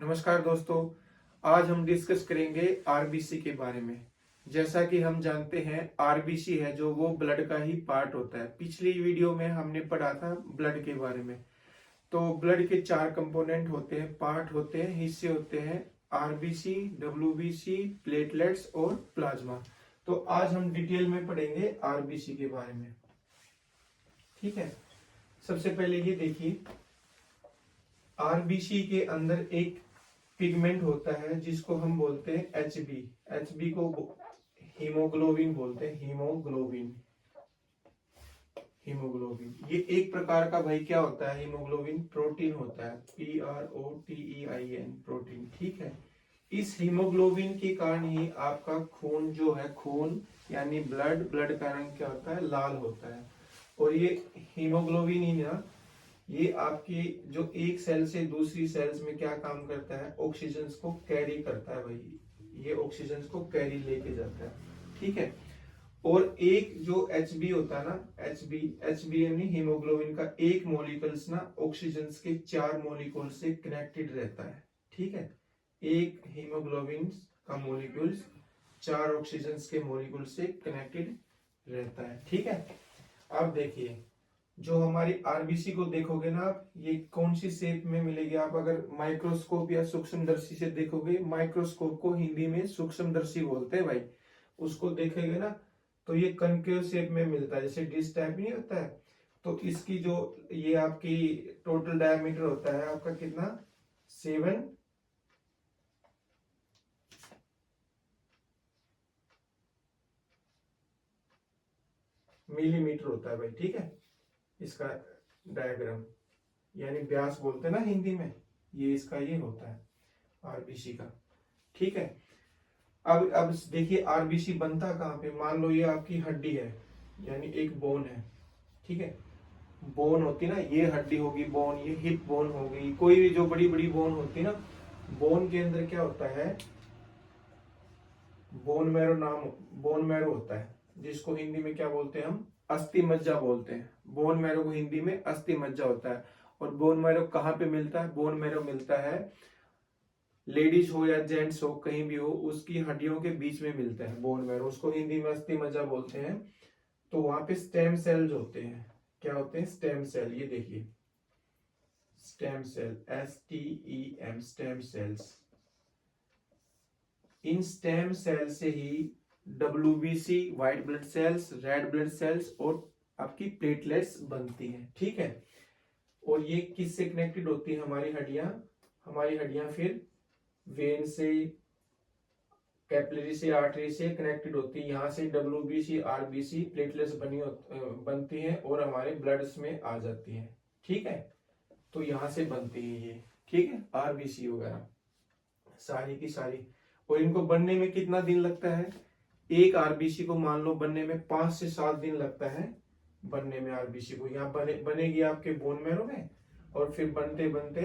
नमस्कार दोस्तों। आज हम डिस्कस करेंगे आरबीसी के बारे में। जैसा कि हम जानते हैं आरबीसी है जो वो ब्लड का ही पार्ट होता है। पिछली वीडियो में हमने पढ़ा था ब्लड के बारे में। तो ब्लड के चार कंपोनेंट होते हैं, पार्ट होते हैं, हिस्से होते हैं। आरबीसी, डब्ल्यूबीसी, प्लेटलेट्स और प्लाज्मा। तो आज हम डिटेल में पढ़ेंगे आरबीसी के बारे में। ठीक है, सबसे पहले ये देखिए, आरबीसी के अंदर एक पिगमेंट होता है जिसको हम बोलते हैं एचबी। एचबी को हीमोग्लोबिन बोलते हैं। हीमोग्लोबिन, हीमोग्लोबिन ये एक प्रकार का भाई क्या होता है, हीमोग्लोबिन प्रोटीन होता है। PROTEIN, protein. ठीक है, इस हीमोग्लोबिन के कारण ही आपका खून जो है, खून यानी ब्लड, ब्लड का रंग क्या होता है, लाल होता है। और ये हीमोग्लोबिन ही ना, ये आपकी जो एक सेल से दूसरी सेल्स में क्या काम करता है, ऑक्सीजन को कैरी करता है भाई। ये ऑक्सीजन को कैरी लेके जाता है। ठीक है, और एक जो एचबी होता है ना, एचबी यानी हीमोग्लोबिन का एक मॉलिक्यूल्स ना ऑक्सीजन के 4 मॉलिक्यूल से कनेक्टेड रहता है। ठीक है, एक हीमोग्लोबिन का मॉलिक्यूल्स 4 ऑक्सीजन के मॉलिक्यूल से कनेक्टेड रहता है। ठीक है, अब देखिए, जो हमारी आरबीसी को देखोगे ना आप, ये कौन सी शेप में मिलेगी। आप अगर माइक्रोस्कोप या सूक्ष्मदर्शी से देखोगे, माइक्रोस्कोप को हिंदी में सूक्ष्मदर्शी बोलते हैं भाई, उसको देखेंगे ना तो ये कनकेव शेप में मिलता है, जैसे डिश टाइप नहीं होता है। तो इसकी जो ये आपकी टोटल डायमीटर होता है आपका कितना, 7 मिलीमीटर होता है भाई। ठीक है, इसका डायग्राम यानी व्यास बोलते हैं ना हिंदी में, ये इसका ये होता है आरबीसी का। ठीक है, अब देखिए आरबीसी बनता कहाँ पे। मान लो ये आपकी हड्डी है, यानी एक बोन है। ठीक है, बोन होती ना, ये हड्डी होगी बोन, ये हिप बोन हो गई, कोई भी जो बड़ी बड़ी बोन होती ना, बोन के अंदर क्या होता है, बोन मैरो नाम, बोन मैरो होता है, जिसको हिंदी में क्या बोलते हैं हम, अस्थि मज्जा बोलते हैं। बोन मैरो को हिंदी में अस्थि मज्जा होता है। और बोन मैरो कहाँ पे मिलता है, बोन मैरो मिलता है, लेडीज हो या जेंट्स हो, कहीं भी हो, उसकी हड्डियों के बीच में मिलता है बोन मैरो, उसको हिंदी में अस्थि मज्जा बोलते हैं। तो वहां पे स्टेम सेल्स होते हैं। क्या होते हैं, स्टेम सेल। ये देखिए, stem cell, STEM, stem cells. इन स्टेम सेल से ही WBC, white blood cells, red blood cells और आपकी प्लेटलेट्स बनती हैं। ठीक है, और ये किससे कनेक्टेड होती है, हमारी हड्डियां। हमारी हड्डियां फिर वेन से, कैपिलरी से, आर्टरी से कनेक्टेड होती है। यहाँ से WBC, RBC, प्लेटलेट्स बनती हैं और हमारे ब्लड्स में आ जाती हैं। ठीक है, तो यहाँ से बनती है ये। ठीक है, आरबीसी वगैरह सारी की सारी। और इनको बनने में कितना दिन लगता है, एक आरबीसी को मान लो बनने में 5 से 7 दिन लगता है। बनने में आरबीसी को यहाँ बनेगी आपके बोन मैरो में, और फिर बनते बनते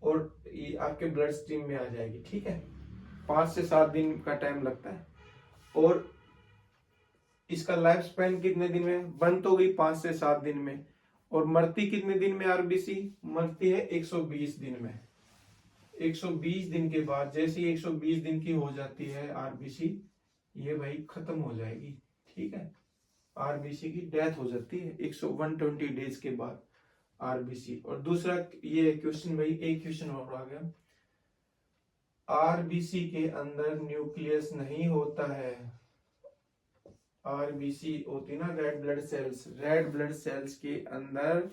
और ये आपके ब्लड स्ट्रीम में आ जाएगी। ठीक है, 5 से 7 दिन का टाइम लगता है। और इसका लाइफ स्पैन कितने दिन में, बन तो गई 5 से 7 दिन में, और मरती कितने दिन में आरबीसी, मरती है 120 दिन में। 120 दिन के बाद, जैसे ही 120 दिन की हो जाती है आरबीसी, ये भाई खत्म हो जाएगी। ठीक है, आरबीसी की डेथ हो जाती है 120 डेज के बाद आरबीसी। और दूसरा ये क्वेश्चन भाई, एक क्वेश्चन और आ गया, आरबीसी के अंदर न्यूक्लियस नहीं होता है। आरबीसी होती ना red blood cells, red blood sales के अंदर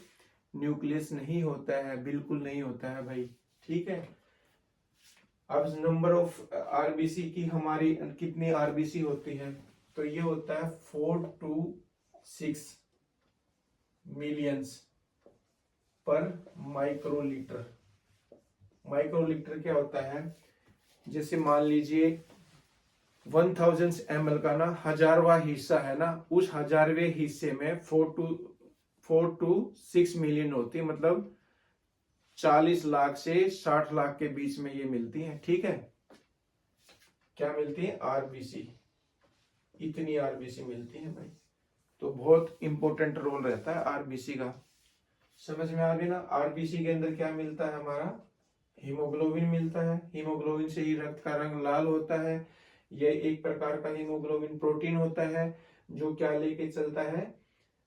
न्यूक्लियस नहीं होता है, बिल्कुल नहीं होता है भाई। ठीक है, अब नंबर ऑफ आरबीसी की, हमारी कितनी आरबीसी होती है, तो ये होता है 4 to 6 मिलियंस पर माइक्रोलीटर। माइक्रोलीटर क्या होता है, जैसे मान लीजिए 1000 ml का ना 1000वां हिस्सा है ना, उस 1000वें हिस्से में 4 to 6 मिलियन होती है, मतलब 40 लाख से 60 लाख के बीच में ये मिलती है। ठीक है, क्या मिलती है, आरबीसी। इतनी आरबीसी मिलती है भाई। तो बहुत इंपॉर्टेंट रोल रहता है आरबीसी का। समझ में आ गई ना, आरबीसी के अंदर क्या मिलता है हमारा, हीमोग्लोबिन मिलता है। हीमोग्लोबिन से ही रक्त का रंग लाल होता है। यह एक प्रकार का हीमोग्लोबिन प्रोटीन होता है जो क्या लेके चलता है,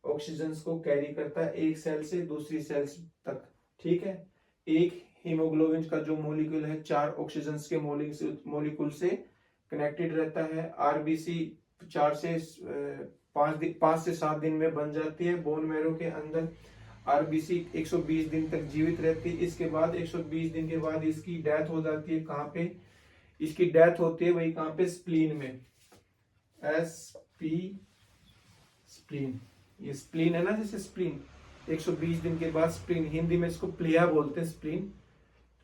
ऑक्सीजन को कैरी करता है एक सेल से दूसरी सेल्स तक। ठीक है, एक हीमोग्लोबिन का जो मोलिक्यूल है 4 ऑक्सीजन के मोलिक्यूल से कनेक्टेड रहता है। आरबीसी 5 से 7 दिन में बन जाती है। बोन मैरो के अंदर आरबीसी 120 दिन तक जीवित रहती है। इसके बाद 120 दिन के बाद इसकी डेथ हो जाती है। कहाँ पे इसकी डेथ होती है? वही कहाँ पे, स्प्लीन में। स्प्लीन, ये स्प्लीन है ना, जैसे स्प्लीन 120 दिन के बाद स्प्लीन, हिंदी में इसको प्लिया बोलते हैं। स्प्लीन,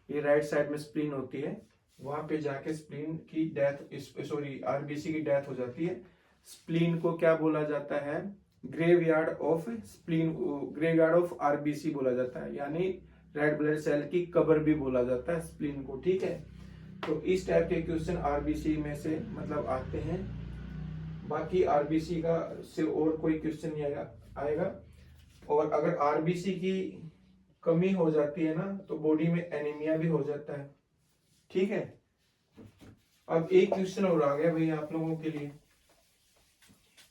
ये राइट साइड में स्प्लीन होती है, वहां पे जाके स्प्लीन की डेथ, आरबीसी की डेथ हो जाती है। स्प्लीन को क्या बोला जाता है? Graveyard of spleen, graveyard of RBC बोला जाता है, यानी रेड ब्लड सेल की कब्र भी बोला जाता है स्प्लीन को। ठीक है, तो इस टाइप के क्वेश्चन आरबीसी में से मतलब आते हैं। बाकी आरबीसी का से और कोई क्वेश्चन नहीं आएगा। और अगर आरबीसी की कमी हो जाती है ना तो बॉडी में एनीमिया भी हो जाता है। ठीक है, अब एक क्वेश्चन और आ गया भाई आप लोगों के लिए।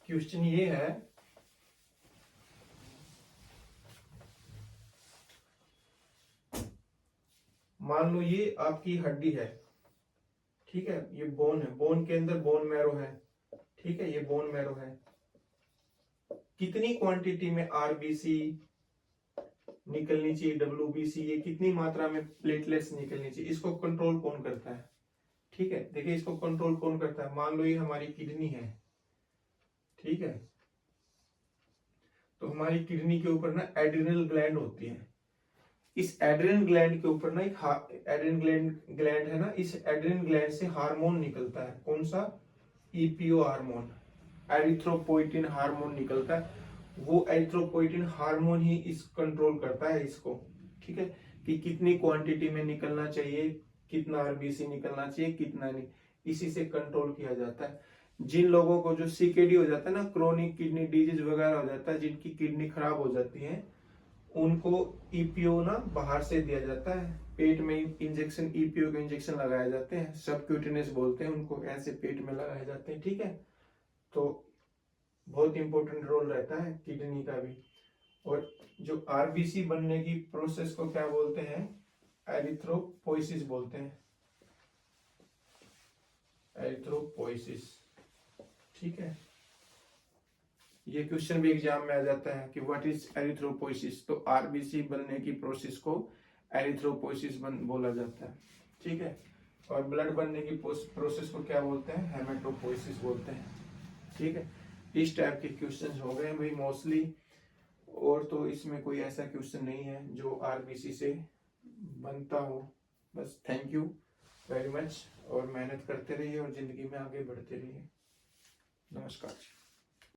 क्वेश्चन ये है, मान लो ये आपकी हड्डी है। ठीक है, ये बोन है, बोन के अंदर बोन मैरो है। ठीक है, ये बोन मैरो है। कितनी क्वांटिटी में आरबीसी निकलनी चाहिए, डब्ल्यूबीसी, ये कितनी मात्रा में प्लेटलेट्स निकलनी चाहिए, इसको कंट्रोल कौन करता है? ठीक है, देखिए इसको कंट्रोल कौन करता है। मान लो ये हमारी किडनी है। ठीक है, तो हमारी किडनी के ऊपर ना एड्रिनल ग्लैंड होती है। इस एड्रिनल ग्लैंड के ऊपर ना एक एड्रिनल ग्लैंड है ना, इस एड्रिनल ग्लैंड से हार्मोन निकलता है। कौन सा? ईपीओ हार्मोन, एरिथ्रोपोइटिन हार्मोन निकलता है। वो एरिथ्रोपोइटिन हार्मोन ही इस कंट्रोल करता है इसको। ठीक है, कि कितनी क्वांटिटी में निकलना चाहिए, कितना आरबीसी निकलना चाहिए, कितना नहीं, इसी से कंट्रोल किया जाता है। जिन लोगों को जो सीकेडी हो जाता है ना, क्रोनिक किडनी डिजीज वगैरह हो जाता है, जिनकी किडनी खराब हो जाती है, उनको ईपीओ ना बाहर से दिया जाता है। पेट में इंजेक्शन, ईपीओ के इंजेक्शन लगाए जाते हैं, सबक्यूटेनियस बोलते हैं उनको, ऐसे पेट में लगाए जाते हैं। ठीक है, तो बहुत इंपॉर्टेंट रोल रहता है किडनी का भी। और जो आरबीसी बनने की प्रोसेस को क्या बोलते हैं? एरिथ्रोपोइसिस बोलते हैं, एरिथ्रोपोइसिस। ठीक है, ये क्वेश्चन भी एग्जाम में आ जाता है कि व्हाट इज एरिथ्रोपोइसिस। तो आरबीसी बनने की प्रोसेस को एरिथ्रोपोइसिस बोला जाता है। ठीक है, और ब्लड बनने की प्रोसेस को क्या बोलते हैं? हेमेटोपोइसिस बोलते हैं। ठीक है, इस टाइप के क्वेश्चंस हो गए भाई मोस्टली। और तो इसमें कोई ऐसा क्वेश्चन नहीं है जो आरबीसी से बनता हो। बस थैंक यू वेरी मच, और मेहनत करते रहिए और जिंदगी में आगे बढ़ते रहिए। नमस्कार।